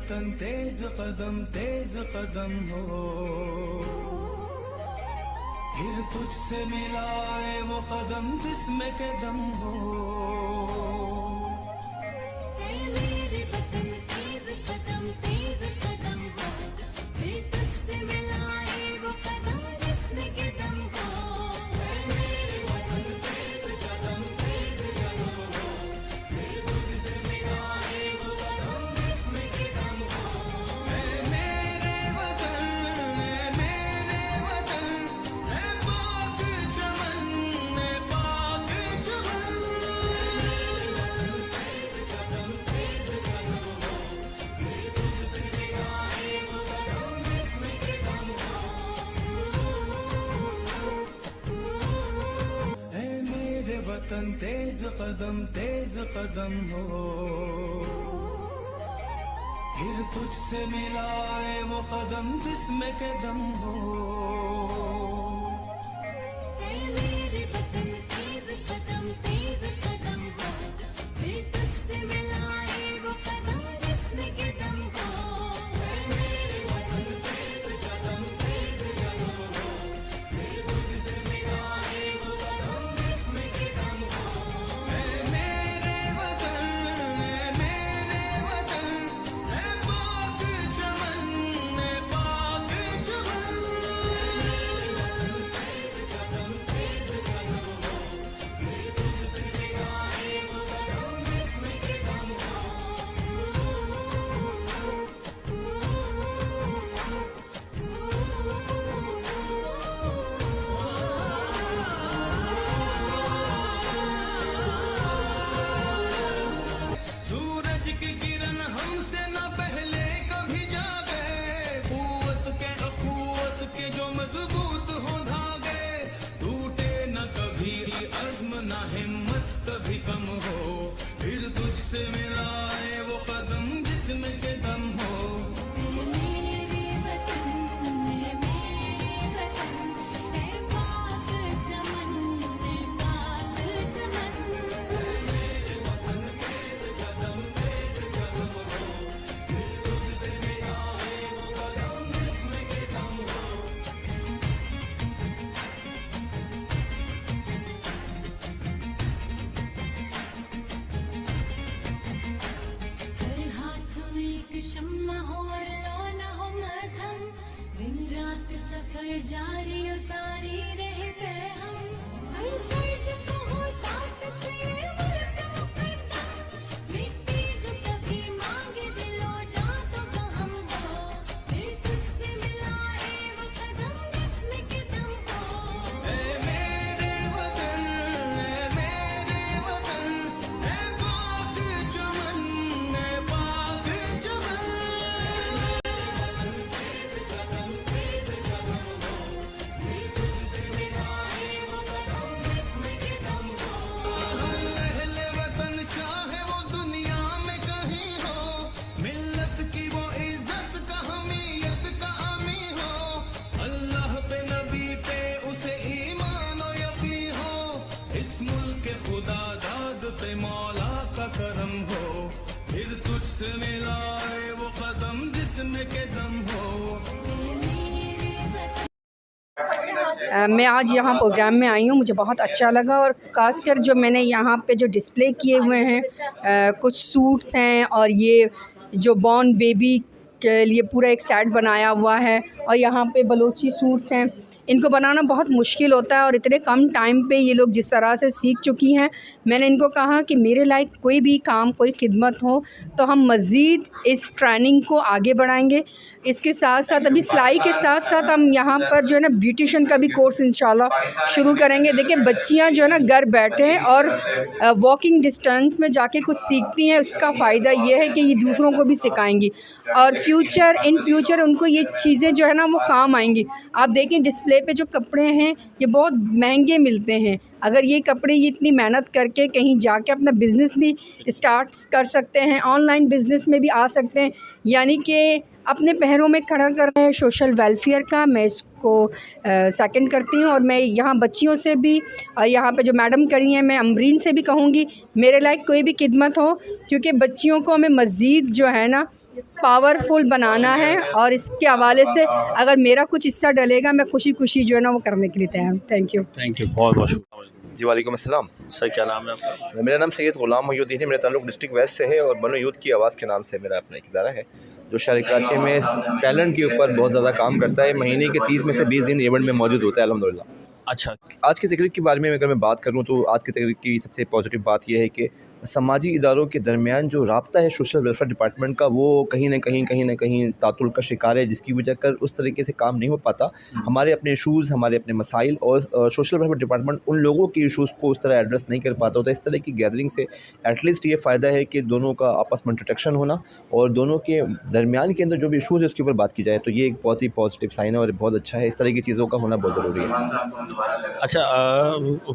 वतन तेज कदम हो, फिर तुझसे मिलाए वो कदम जिसमें के दम हो। मेरे वतन तेज कदम हो, फिर तुझसे मिलाए वो कदम जिसमें के दम हो। मेरे वतन तेज कदम हो, फिर तुझसे मिलाए वो कदम जिसमें के दम हो। मेरे वतन है पाक चमन, है पाक चमन। तेज कदम हो, फिर तुझसे मिलाए वो कदम जिसमें के दम हो। है मेरे वतन तेज कदम हो, फिर तुझसे मिलाए वो कदम जिसमें के दम हो। मेरे वतन तेज कदम हो, फिर तुझसे मिलाए वो कदम जिसमें के दम हो। मेरे वतन तेज कदम हो, फिर तुझसे मिलाए वो कदम जिसमें के दम हो। मेरे वतन है पाक चमन, है पाक चमन। तेज कदम हो, फिर तुझसे मिलाए वो कदम जिसमें के दम हो। सूरज की किरण हमसे न पहले कभी जागे, कुव्वत के अखुवत के जो मजबूत हो धागे। टूटे न कभी अज़्म न हिम्मत कभी कम हो, फिर तुझसे मिलाए वो कदम जिसमें के दम हो। मेरे वतन है पाक चमन, है पाक चमन। मेरे वतन तेज कदम हो, फिर तुझसे मिलाए वो कदम जिसमें के दम हो। हर हाथ में एक शम्मा हो और लौना हो मध्यम, दिन रात सफर जारी हो सारी रहे हम। हर शर्त को हो साथ से मुल्क मुकद्दम, मिट्टी जो कभी मांगे दिलो जा तो हम हो, फिर तुझसे मिलाए वो कदम जिसमें के दम हो। मेरे वतन है पाक चमन, है पाक चमन। तेज कदम हो, फिर तुझसे मिलाए वो कदम जिसमें के दम हो। हर अहले वतन चाहे वो दुनिया में कहीं हो, मिल्लत की वो इज्जत का हमीयत का अमी हो। अल्लाह पे नबी पे उसे ईमान और यकीन हो, इस मुल्क के खुदा दाद पे मौला का करम हो, फिर तुझसे मिलाए वो कदम जिसमें के दम हो। मैं आज यहाँ प्रोग्राम में आई हूँ, मुझे बहुत अच्छा लगा। और ख़ासकर जो मैंने यहाँ पे जो डिस्प्ले किए हुए हैं, कुछ सूट्स हैं और ये जो बॉर्न बेबी के लिए पूरा एक सेट बनाया हुआ है, और यहाँ पे बलोची सूट्स हैं। इनको बनाना बहुत मुश्किल होता है और इतने कम टाइम पे ये लोग जिस तरह से सीख चुकी हैं, मैंने इनको कहा कि मेरे लायक कोई भी काम, कोई खिदमत हो तो हम मज़ीद इस ट्रेनिंग को आगे बढ़ाएंगे। इसके साथ साथ अभी सिलाई के साथ साथ हम यहाँ पर जो है ना ब्यूटिशन का भी कोर्स इंशाल्लाह शुरू करेंगे। देखिए बच्चियाँ जो है ना घर बैठे और वॉकिंग डिस्टेंस में जाके कुछ सीखती हैं, उसका फ़ायदा ये है कि ये दूसरों को भी सिखाएंगी और इन फ्यूचर उनको ये चीज़ें जो है ना वो काम आएंगी। आप देखें डिस्प्ले पे जो कपड़े हैं ये बहुत महंगे मिलते हैं। अगर ये कपड़े ये इतनी मेहनत करके कहीं जाके अपना बिज़नेस भी स्टार्ट कर सकते हैं, ऑनलाइन बिज़नेस में भी आ सकते हैं, यानी कि अपने पैरों में खड़ा कर रहे हैं सोशल वेलफेयर का। मैं इसको सेकंड करती हूँ और मैं यहाँ बच्चियों से भी, यहाँ पे जो मैडम करी हैं, मैं अमरीन से भी कहूँगी मेरे लायक कोई भी खिदमत हो, क्योंकि बच्चियों को हमें मज़ीद जो है ना पावरफुल बनाना है, और इसके हवाले से अगर मेरा कुछ हिस्सा डलेगा मैं खुशी खुशी जो है ना वो करने के लिए तैयार हूँ। Thank you. बहुत बहुत शुक्रिया। जी वालेकुम अस्सलाम। सर क्या नाम है आपका? मेरा नाम सैयद ग़ुलाम मोहिउद्दीन है। मेरा ताल्लुक डिस्ट्रिक्ट वेस्ट से है और बनो यूथ की आवाज़ के नाम से मेरा अपना एक इदारा है जो शहर कराची में टैलेंट के ऊपर बहुत ज़्यादा काम करता है। महीने के 30 में से 20 दिन इवेंट में मौजूद होता है अल्हम्दुलिल्लाह। अच्छा, आज की तकरीब के बारे में अगर मैं बात करूँ तो आज की तकरीब की सबसे पॉजिटिव बात यह है कि समाजी इदारों के दरमियान जो राब्ता है सोशल वेलफेयर डिपार्टमेंट का, वो कहीं ना कहीं तातुल का शिकार है, जिसकी वजह कर उस तरीके से काम नहीं हो पाता। हमारे अपने इशूज़, हमारे अपने मसाइल और सोशल वेलफेयर डिपार्टमेंट उन लोगों के इशूज़ को उस तरह एड्रेस नहीं कर पाता होता। इस तरह की गैदरिंग से एटलीस्ट ये फ़ायदा है कि दोनों का आपस में इंटरेक्शन होना और दोनों के दरमियान के अंदर जो भी इशूज़ है उसके ऊपर बात की जाए, तो ये एक बहुत ही पॉजिटिव साइन है और बहुत अच्छा है। इस तरह की चीज़ों का होना बहुत ज़रूरी है। अच्छा,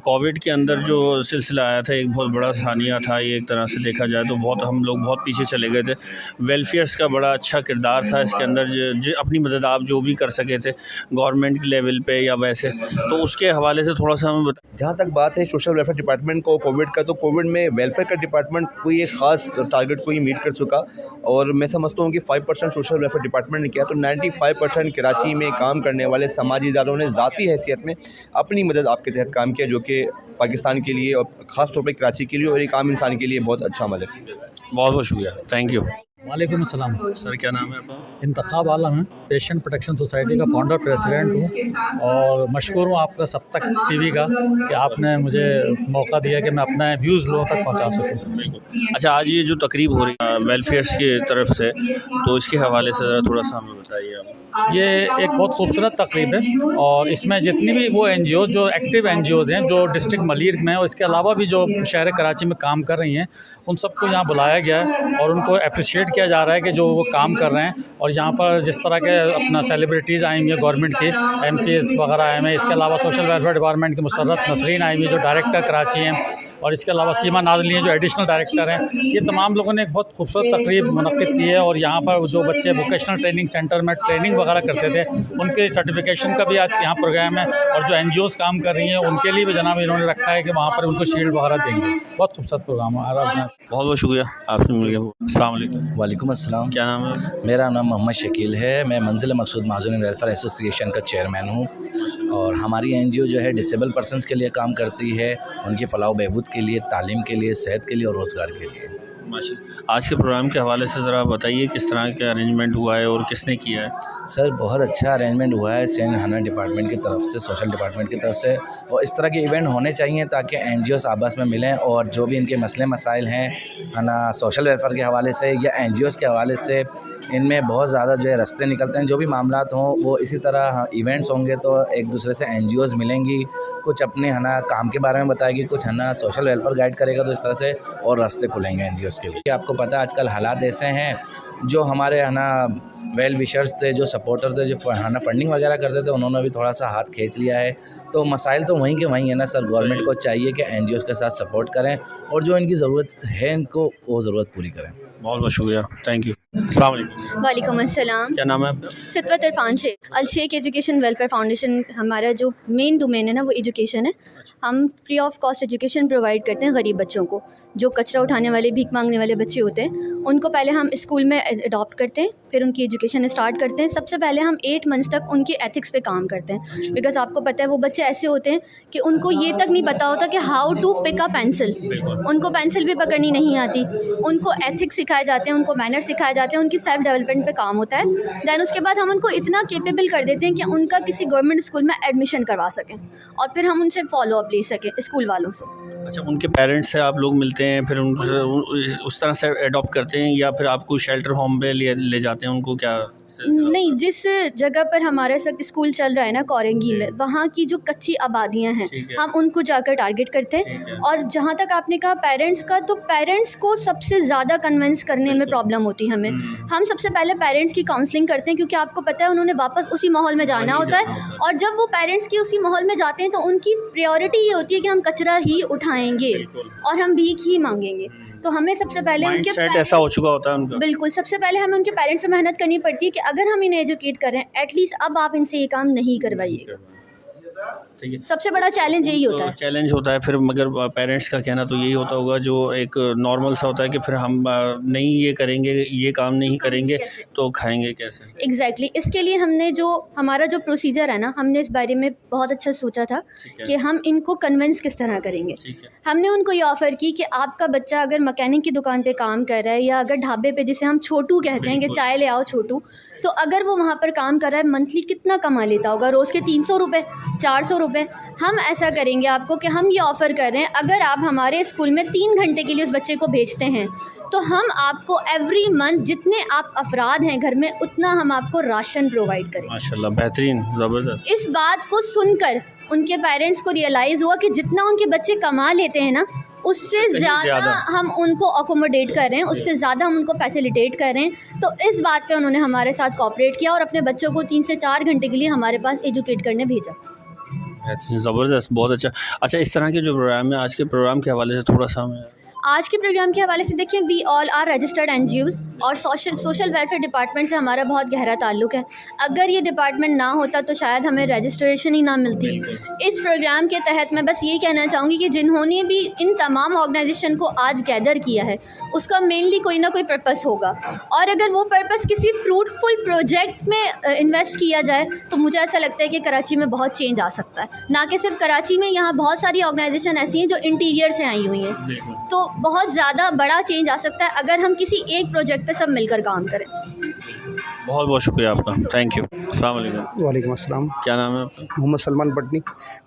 कोविड के अंदर जो सिलसिला आया था एक बहुत बड़ा सानिया था ये, एक तरह से देखा जाए तो बहुत हम लोग बहुत पीछे चले गए थे। वेलफेयर्स का बड़ा अच्छा किरदार था इसके अंदर, जो अपनी मदद आप जो भी कर सके थे गवर्नमेंट के लेवल पे या वैसे, तो उसके हवाले से थोड़ा सा हमें बताएं। जहाँ तक बात है सोशल वेलफेयर डिपार्टमेंट को कोविड का, तो कोविड में वेलफेयर का डिपार्टमेंट कोई एक ख़ास टारगेट को ही मीट कर चुका और मैं समझता हूँ कि 5% सोशल वेलफेयर डिपार्टमेंट ने किया, तो 95% कराची में काम करने वाले समाजी इदारों ने ज़ाती हैसियत में अपनी मदद आपके तहत काम किया, जो कि पाकिस्तान के लिए और ख़ास तौर पर कराची के लिए और एक आम इंसान के लिए बहुत अच्छा अमल है। बहुत बहुत शुक्रिया, थैंक यू। वालेकुम अस्सलाम। सर क्या नाम है आपका? इंतखाब आलम है, पेशेंट प्रोटेक्शन सोसाइटी का फाउंडर प्रेसिडेंट हूँ और मशकूर हूँ आपका सब तक टीवी का कि आपने मुझे मौका दिया कि मैं अपना व्यूज़ लोगों तक पहुँचा सकूँ। अच्छा, आज ये जो तकरीब हो रही है वेलफेयर्स की तरफ से, तो इसके हवाले से ज़रा थोड़ा सा हमें बताइए आप। ये एक बहुत खूबसूरत तकरीब है और इसमें जितनी भी वो NGO जो एक्टिव NGOs हैं जो डिस्ट्रिक्ट मलीर में और इसके अलावा भी जो शहर कराची में काम कर रही हैं उन सबको यहाँ बुलाया गया है और उनको अप्रिशिएट किया जा रहा है कि जो वो काम कर रहे हैं। और यहाँ पर जिस तरह के अपना सेलिब्रिटीज़ आई हुई हैं गवर्नमेंट की, MPs वगैरह आए हुए हैं, इसके अलावा सोशल वेलफेयर डिपार्टमेंट की मुसर्रत नसरीन आई हुई जो डायरेक्टर कराची हैं और इसके अलावा सीमा नाज़ली हैं जो एडिशनल डायरेक्टर हैं। ये तमाम लोगों ने एक बहुत खूबसूरत तकरीब मुनक्किद की है और यहाँ पर जो बच्चे वोकेशनल ट्रेनिंग सेंटर में ट्रेनिंग वगैरह करते थे उनके सर्टिफिकेशन का भी आज यहाँ प्रोग्राम है और जो NGOs काम कर रही हैं उनके लिए भी जनाब इन्होंने रखा है कि वहाँ पर उनको शील्ड वगैरह देंगे। बहुत खूबसूरत प्रोग्राम है। बहुत बहुत शुक्रिया, आपसे मिल गया। अस्सलाम वालेकुम। वालेकुम अस्सलाम। क्या नाम है? मेरा नाम मोहम्मद शकील है। मैं मंजिल मकसूद महाजन वेलफेयर एसोसिएशन का चेयरमैन हूँ और हमारी NGO जो है डिसेबल पर्सनस के लिए काम करती है, उनकी फलाह बहबूद के लिए, तालीम के लिए, सेहत के लिए और रोज़गार के लिए। माशाअल्लाह। आज के प्रोग्राम के हवाले से ज़रा बताइए किस तरह का अरेंजमेंट हुआ है और किसने किया है? सर बहुत अच्छा अरेंजमेंट हुआ है सेन हना डिपार्टमेंट की तरफ से, सोशल डिपार्टमेंट की तरफ से, और इस तरह के इवेंट होने चाहिए ताकि NGOs आपस में मिलें और जो भी इनके मसले मसाइल हैं है ना सोशल वेलफेयर के हवाले से या NGOs के हवाले से, इनमें बहुत ज़्यादा जो है रास्ते निकलते हैं। जो भी मामलात हों वो इसी तरह इवेंट्स होंगे तो एक दूसरे से NGOs मिलेंगी, कुछ अपने है ना काम के बारे में बताएगी, कुछ है ना सोशल वेलफेयर गाइड करेगा, तो इस तरह से और रास्ते खुलेंगे NGOs के लिए। आपको पता है आजकल हालात ऐसे हैं, जो हमारे है ना वेल विशर्स थे, जो सपोर्टर थे, जो है ना फंडिंग वगैरह करते थे, उन्होंने भी थोड़ा सा हाथ खींच लिया है। तो मसाइल तो वहीं के वहीं है ना सर। गवर्नमेंट को चाहिए कि NGOs के साथ सपोर्ट करें और जो इनकी ज़रूरत है इनको वो ज़रूरत पूरी करें। बहुत बहुत शुक्रिया, थैंक यू। अस्सलाम वालेकुम। वालेकुम अस्सलाम। क्या नाम है आपका? सितवत इरफान शेख। अल शेख एजुकेशन वेलफेयर फाउंडेशन हमारा जो मेन डोमेन है ना वो एजुकेशन है। हम free of cost education provide करते हैं गरीब बच्चों को, जो कचरा उठाने वाले, भीख मांगने वाले बच्चे होते हैं उनको पहले हम स्कूल में अडॉप्ट करते हैं, फिर उनकी एजुकेशन स्टार्ट करते हैं। सबसे पहले हम 8 मंथ्स तक उनके एथिक्स पे काम करते हैं, बिकॉज आपको पता है वो बच्चे ऐसे होते हैं कि उनको ये तक नहीं पता होता कि how to pick a pencil. उनको पेंसिल भी पकड़नी नहीं आती, उनको एथिक्स सिखाए जाते हैं, उनको मैनर सिखाए जाते हैं, उनकी सेल्फ डेवलपमेंट पे काम होता है। दैन उसके बाद हम उनको इतना केपेबल कर देते हैं कि उनका किसी गवर्नमेंट स्कूल में एडमिशन करवा सकें और फिर हम उनसे फॉलो अप ले सकें स्कूल वालों से। अच्छा, उनके पेरेंट्स से आप लोग मिलते हैं, फिर उनसे उस तरह से अडॉप्ट करते हैं या फिर आपको शेल्टर होम पे ले जाते हैं उनको? क्या नहीं, जिस जगह पर हमारा इस वक्त स्कूल चल रहा है ना कोरेंगी में, वहाँ की जो कच्ची आबादियाँ हैं हम उनको जाकर टारगेट करते हैं। और जहाँ तक आपने कहा पेरेंट्स का, तो पेरेंट्स को सबसे ज़्यादा कन्विंस करने में प्रॉब्लम होती है हमें। हम सबसे पहले पेरेंट्स की काउंसलिंग करते हैं क्योंकि आपको पता है उन्होंने वापस उसी माहौल में जाना होता है और जब वो पेरेंट्स की उसी माहौल में जाते हैं तो उनकी प्रायोरिटी ये होती है कि हम कचरा ही उठाएंगे और हम भीख ही मांगेंगे। तो हमें सबसे पहले उनके ऐसा हो चुका होता है उनका। बिल्कुल, सबसे पहले हमें उनके पेरेंट्स से मेहनत करनी पड़ती है कि अगर हम इन्हें एजुकेट करें एटलीस्ट अब आप इनसे ये काम नहीं करवाइएगा। ठीक है। सबसे बड़ा चैलेंज यही होता तो है। चैलेंज होता है फिर, मगर पेरेंट्स का कहना तो यही होता होगा जो एक नॉर्मल सा होता है कि फिर हम नहीं ये करेंगे, ये काम नहीं करेंगे तो खाएंगे कैसे? एग्जैक्टली इसके लिए हमने जो हमारा जो प्रोसीजर है ना, हमने इस बारे में बहुत अच्छा सोचा था ठीक है। कि हम इनको कन्विंस किस तरह करेंगे। ठीक है। हमने उनको ये ऑफ़र की कि आपका बच्चा अगर मैकेनिक की दुकान पे काम कर रहा है या अगर ढाबे पे जिसे हम छोटू कहते हैं कि बिल्कुल। चाय ले आओ छोटू, तो अगर वो वहाँ पर काम कर रहा है मंथली कितना कमा लेता होगा, रोज़ के 300 रुपये 400 रुपये। हम ऐसा करेंगे आपको कि हम ये ऑफ़र कर रहे हैं, अगर आप हमारे स्कूल में 3 घंटे के लिए उस बच्चे को भेजते हैं तो हम आपको एवरी मंथ जितने आप अफराद हैं घर में उतना हम आपको राशन प्रोवाइड करें। माशाल्लाह, बेहतरीन, ज़बरदस्त। इस बात को सुनकर उनके पेरेंट्स को रियलाइज़ हुआ कि जितना उनके बच्चे कमा लेते हैं ना, उससे कहीं ज़्यादा ज़्यादा। हम उनको अकोमोडेट कर रहे हैं, उससे ज़्यादा हम उनको फैसिलिटेट कर रहे हैं। तो इस बात पे उन्होंने हमारे साथ कोऑपरेट किया और अपने बच्चों को 3 से 4 घंटे के लिए हमारे पास एजुकेट करने भेजा। बेहतरीन, ज़बरदस्त, बहुत अच्छा। अच्छा, इस तरह के जो प्रोग्राम है, आज के प्रोग्राम के हवाले से थोड़ा सा हमें आज के प्रोग्राम के हवाले से देखिए, we all are registered NGOs और सोशल वेलफेयर डिपार्टमेंट से हमारा बहुत गहरा ताल्लुक़ है। अगर ये डिपार्टमेंट ना होता तो शायद हमें रजिस्ट्रेशन ही ना मिलती। इस प्रोग्राम के तहत मैं बस ये कहना चाहूँगी कि जिन्होंने भी इन तमाम ऑर्गेनाइजेशन को आज गैदर किया है उसका मेनली कोई ना कोई पर्पस होगा, और अगर वो पर्पस किसी फ्रूटफुल प्रोजेक्ट में इन्वेस्ट किया जाए तो मुझे ऐसा लगता है कि कराची में बहुत चेंज आ सकता है। ना कि सिर्फ कराची में, यहाँ बहुत सारी ऑर्गेनाइजेशन ऐसी हैं जो इंटीरियर से आई हुई हैं, तो बहुत ज़्यादा बड़ा चेंज आ सकता है अगर हम किसी एक प्रोजेक्ट पे सब मिलकर काम करें। बहुत बहुत शुक्रिया आपका, थैंक यू। अस्सलाम वालेकुम। वालेकुम अस्सलाम। क्या नाम है आपका? मोहम्मद सलमान पटनी,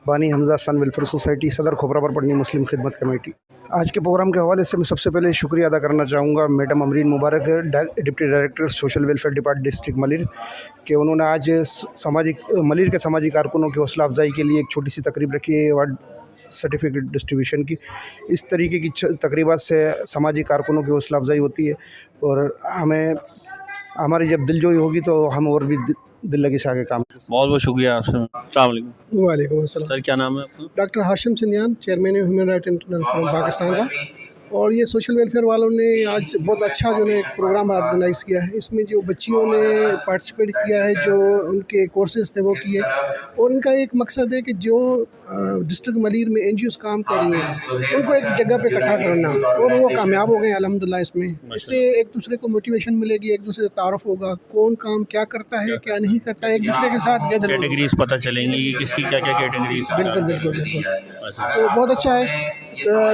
बानी हमजा सन वेलफेयर सोसाइटी, सदर खोबरापर पटनी मुस्लिम खिदमत कमेटी। आज के प्रोग्राम के हवाले से मैं सबसे पहले शुक्रिया अदा करना चाहूँगा madam Amreen Mubarak, deputy director social welfare department district Malir, कि उन्होंने आज मलिर के सामाजिक कारकुनों की हौसला अफजाई के लिए एक छोटी सी तकरीब रखी है, अवार्ड सर्टिफिकेट डिस्ट्रीब्यूशन की। इस तरीके की तकरीबात से सामाजिक कारकुनों की हौसला अफजाई होती है और हमारी जब दिलजोई होगी तो हम और भी दिल लगी से आगे काम। बहुत बहुत शुक्रिया आपसे। अस्सलाम वालेकुम। वालेकुम अस्सलाम। सर, क्या नाम है आपका? Doctor Hashim Sindhiyan, chairman human right international forum Pakistan का। और ये सोशल वेलफेयर वालों ने आज बहुत अच्छा जो है एक प्रोग्राम ऑर्गेनाइज़ किया है। इसमें जो बच्चियों ने पार्टिसिपेट किया है, जो उनके कोर्सेज़ थे वो किए, और इनका एक मकसद है कि जो डिस्ट्रिक्ट मलीर में एनजीओज़ काम कर रही हैं उनको एक जगह पे इकट्ठा करना, और वो कामयाब हो गए अल्हम्दुलिल्लाह। इसमें इससे एक दूसरे को मोटिवेशन मिलेगी, एक दूसरे से तारुफ होगा, कौन काम क्या करता है क्या नहीं करता है, एक दूसरे के साथ कैटेगरीज पता चलेंगी कि किसकी क्या क्या कैटेगरीज। बिल्कुल बिल्कुल बिल्कुल। तो बहुत अच्छा है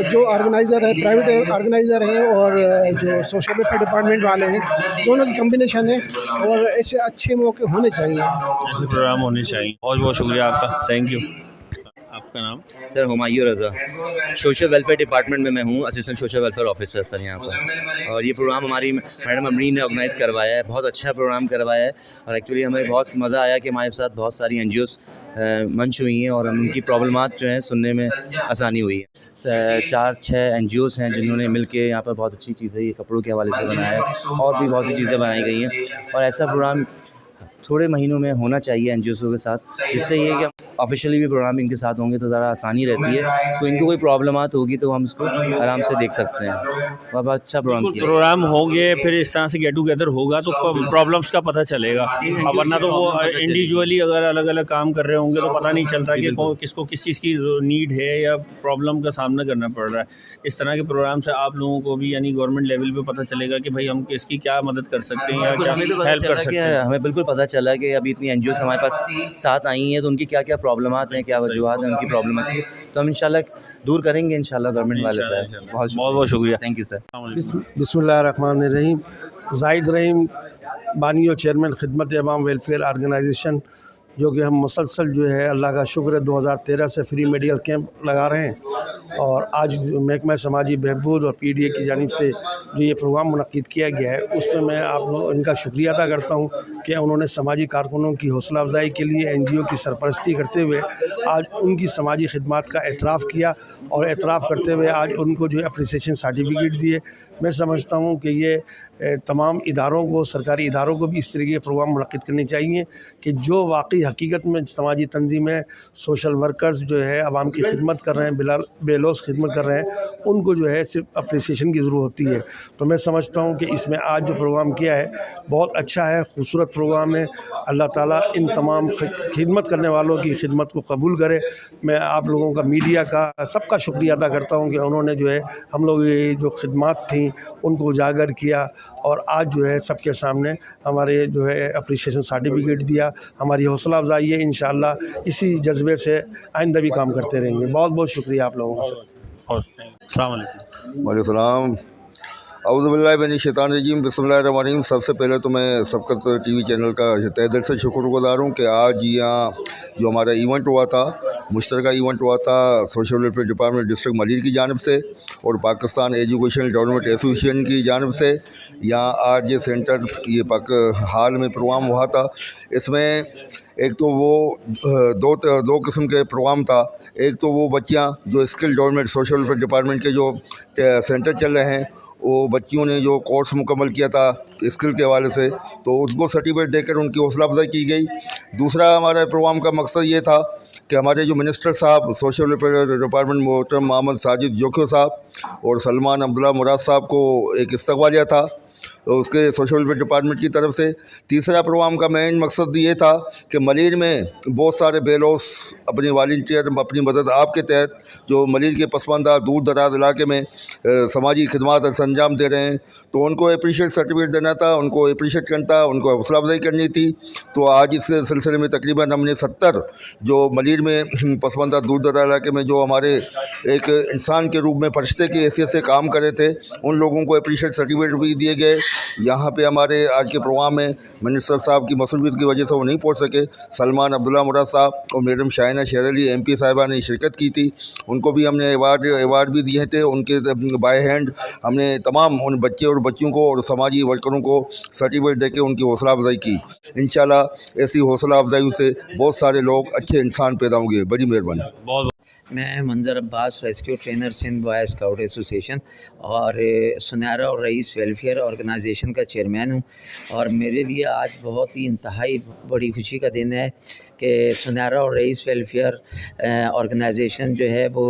जो ऑर्गेनाइज़र है, प्राइवेट ऑर्गेनाइज़र हैं और जो सोशल वेलफेयर डिपार्टमेंट वाले हैं, दोनों की कम्बिनेशन है, और ऐसे अच्छे मौके होने चाहिए, ऐसे प्रोग्राम होने चाहिए। बहुत बहुत शुक्रिया आपका, थैंक यू। आपका नाम? सर हुमायूं रज़ा, सोशल वेलफेयर डिपार्टमेंट में मैं हूँ, assistant social welfare officer sir यहाँ पर। और ये प्रोग्राम हमारी मैडम अमरीन ने ऑर्गेनाइज़ करवाया है, बहुत अच्छा प्रोग्राम करवाया है, और एक्चुअली हमें बहुत मज़ा आया कि हमारे साथ बहुत सारी एनजीओज़ मंच हुई हैं और उनकी प्रॉब्लमात जो हैं सुनने में आसानी हुई है। 4-6 एनजीओज़ हैं जिन्होंने मिल के यहाँ पर बहुत अच्छी चीज़ें ये कपड़ों के हवाले से बनाया है, और भी बहुत सी चीज़ें बनाई गई हैं, और ऐसा प्रोग्राम थोड़े महीनों में होना चाहिए एनजीओज़ के साथ, जिससे ये कि ऑफिशियली भी प्रोग्राम इनके साथ होंगे तो ज़रा आसानी रहती है, तो इनको कोई प्रॉब्लमात होगी तो हम इसको आराम से देख सकते हैं। बहुत अच्छा प्रोग्राम किया। प्रोग्राम होंगे, फिर इस तरह से गेट टुगेदर होगा तो प्रॉब्लम्स का पता चलेगा, वरना तो वो इंडिविजुअली अगर अलग अलग काम कर रहे होंगे तो पता नहीं चलता कि किसको किस चीज़ की नीड है या प्रॉब्लम का सामना करना पड़ रहा है। इस तरह के प्रोग्राम से आप लोगों को भी यानी गवर्नमेंट लेवल पे पता चलेगा कि भाई हम इसकी क्या मदद कर सकते हैं या क्या हेल्प कर सकते हैं। हमें बिल्कुल पता चला कि अभी इतनी एनजीओज़ हमारे पास साथ आई हैं तो उनकी क्या क्या प्रॉब्लमात हैं, क्या वजूहात हैं उनकी प्रॉब्लम की, तो हम इंशाल्लाह दूर करेंगे इंशाल्लाह गवर्नमेंट वाले से। बहुत बहुत शुक्रिया, थैंक यू सर। बिस्मिल्लाहिर्रहमानिर्रहीम। जाहिद रहीम, बानी और चेयरमैन खिदमत अवाम वेलफेयर ऑर्गेनाइजेशन, जो कि हम मुसलसल जो है अल्लाह का शुक्र है 2013 से फ्री मेडिकल कैंप लगा रहे हैं, और आज महकमा समाजी बहबूद और पीडीए की जानिब से जो ये प्रोग्राम मुनक्किद किया गया है उसमें मैं आप लोग इनका शुक्रिया अदा करता हूँ कि उन्होंने समाजी कारकुनों की हौसला अफजाई के लिए एनजीओ की सरपरस्ती करते हुए आज उनकी समाजी खिदमात का एतराफ़ किया और एतराफ़ करते हुए आज उनको जो है अप्रिसिएशन सर्टिफिकेट दिए। मैं समझता हूँ कि ये तमाम इदारों को, सरकारी इदारों को भी इस तरीके के प्रोग्राम मुनक़्क़िद करने चाहिए कि जो वाकई हकीकत में समाजी तंजीमें, सोशल वर्कर्स जो है आवाम की खिदमत कर रहे हैं, बेलौस खिदमत कर रहे हैं, उनको जो है सिर्फ अप्रिसिएशन की ज़रूरत होती है। तो मैं समझता हूँ कि इसमें आज जो प्रोग्राम किया है बहुत अच्छा है, खूबसूरत प्रोग्राम है। अल्लाह ताला इन तमाम खिदमत करने वालों की खिदमत को कबूल करे। मैं आप लोगों का, मीडिया का, सबका शुक्रिया अदा करता हूँ कि उन्होंने जो है हम लोग ये जो खिदमत थी उनको उजागर किया और आज जो है सबके सामने हमारे जो है अप्रिसिएशन सर्टिफिकेट दिया। हमारी हौसला अफजाई है, इंशाअल्लाह इसी जज्बे से आइंदा भी काम करते रहेंगे। बहुत बहुत शुक्रिया आप लोगों का। अस्सलाम वालेकुम। वालेकुम सलाम। औज़ुबिल्लाहिमिनश्शैतानिर्रजीम, बिस्मिल्लाहिर्रहमानिर्रहीम। सबसे पहले तो मैं सबकत टीवी चैनल का तहे दिल से शुक्रगुज़ार हूँ कि आज यहाँ जो हमारा इवेंट हुआ था, मुश्तरका इवेंट हुआ था social welfare department district Malir की जानिब से और पाकिस्तान एजुकेशनल डेवलपमेंट एसोसिएशन की जानिब से, यहाँ RJ सेंटर ये हाल में प्रोग्राम हुआ था। इसमें एक तो वो दो किस्म के प्रोग्राम था। एक तो वो बच्चियाँ जो skill development social welfare department के जो सेंटर चल रहे हैं, वो बच्चियों ने जो कोर्स मुकम्मल किया था स्किल के हवाले से, तो उसको सर्टिफिकेट देकर उनकी हौसला अफजाई की गई। दूसरा हमारे प्रोग्राम का मकसद ये था कि हमारे जो मिनिस्टर साहब सोशल वेलफेयर डिपार्टमेंट मोहतरम मोहम्मद साजिद जोखियो साहब और सलमान अब्दुल्ला मुराद साहब को एक इस्तकबालिया था उसके सोशल वेलफेयर डिपार्टमेंट की तरफ से। तीसरा प्रोग्राम का मेन मकसद ये था कि मलीर में बहुत सारे बेलौस अपनी वॉलंटियर अपनी मदद आपके तहत जो मलीर के पसमानदा दूर दराज इलाके में समाजी खिदमत अंजाम दे रहे हैं, तो उनको अप्रीशिएट सर्टिफिकेट देना था, उनको अप्रीशिएट करना था, उनको हौसला अफजाई करनी थी। तो आज इस सिलसिले में तकरीबन हमने 70 जो मलीर में पसमानदा दूर दराज इलाके में जो हमारे एक इंसान के रूप में फरिश्ते की हैसियत से काम कर रहे थे, उन लोगों को अप्रीशिएट सर्टिफिकेट भी दिए गए। यहाँ पे हमारे आज के प्रोग्राम में मिनिस्टर साहब की मसरूफियत की वजह से वो नहीं पहुँच सके। सलमान अब्दुल्ला मुराद साहब और मैडम शाइना शेर अली MP साहिबा ने शिरकत की थी, उनको भी हमने अवार्ड भी दिए थे। उनके बाय हैंड हमने तमाम उन बच्चे और बच्चियों को और समाजी वर्करों को सर्टिफिकेट देके उनकी हौसला अफजाई की। इंशाल्लाह ऐसी हौसला अफजाई से बहुत सारे लोग अच्छे इंसान पैदा होंगे। बड़ी मेहरबानी। मैं Manzar Abbas, rescue trainer Sindh boy scout association और सुनहरा और रईस वेलफेयर ऑर्गेनाइजेशन का चेयरमैन हूँ। और मेरे लिए आज बहुत ही इंतहाई बड़ी खुशी का दिन है कि सुनहरा और रईस वेलफेयर ऑर्गेनाइजेशन जो है वो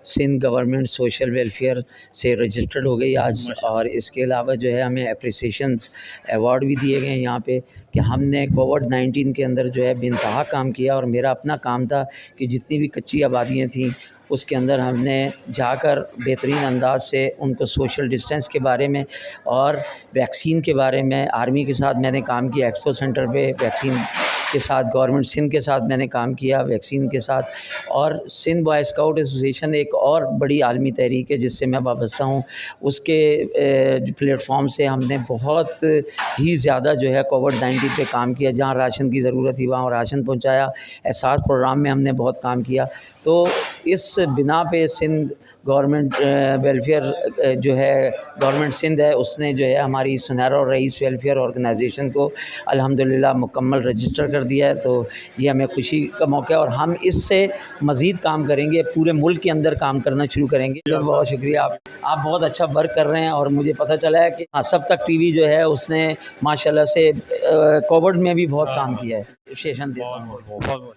सिंध गवर्नमेंट सोशल वेलफेयर से रजिस्टर्ड हो गई आज। और इसके अलावा जो है हमें अप्रिसिएशन अवार्ड भी दिए गए यहाँ पे कि हमने कोविड-19 के अंदर जो है बेइंतहा काम किया। और मेरा अपना काम था कि जितनी भी कच्ची आबादियाँ थीं उसके अंदर हमने जाकर बेहतरीन अंदाज से उनको सोशल डिस्टेंस के बारे में और वैक्सीन के बारे में आर्मी के साथ मैंने काम किया। एक्सपो सेंटर पे वैक्सीन के साथ गवर्नमेंट सिंध के साथ मैंने काम किया वैक्सीन के साथ। और सिंध बॉय स्काउट एसोसिएशन एक और बड़ी आलमी तहरीक है जिससे मैं वाबस्ता हूँ। उसके प्लेटफॉर्म से हमने बहुत ही ज़्यादा जो है कोविड-19 पे काम किया। जहाँ राशन की ज़रूरत थी वहाँ राशन पहुँचाया। एहसास प्रोग्राम में हमने बहुत काम किया। तो इस बिना पे सिंध गवर्नमेंट वेलफेयर जो है गवर्नमेंट सिंध है उसने जो है हमारी सुनहरा और रईस वेलफेयर ऑर्गेनाइजेशन को अल्हम्दुलिल्लाह मुकम्मल रजिस्टर कर दिया है। तो ये हमें खुशी का मौका है और हम इससे मज़ीद काम करेंगे, पूरे मुल्क के अंदर काम करना शुरू करेंगे। बहुत शुक्रिया, आप बहुत अच्छा वर्क कर रहे हैं। और मुझे पता चला है कि सब तक TV जो है उसने माशाल्लाह से कोविड में भी बहुत काम किया है। सेशन देता हूँ।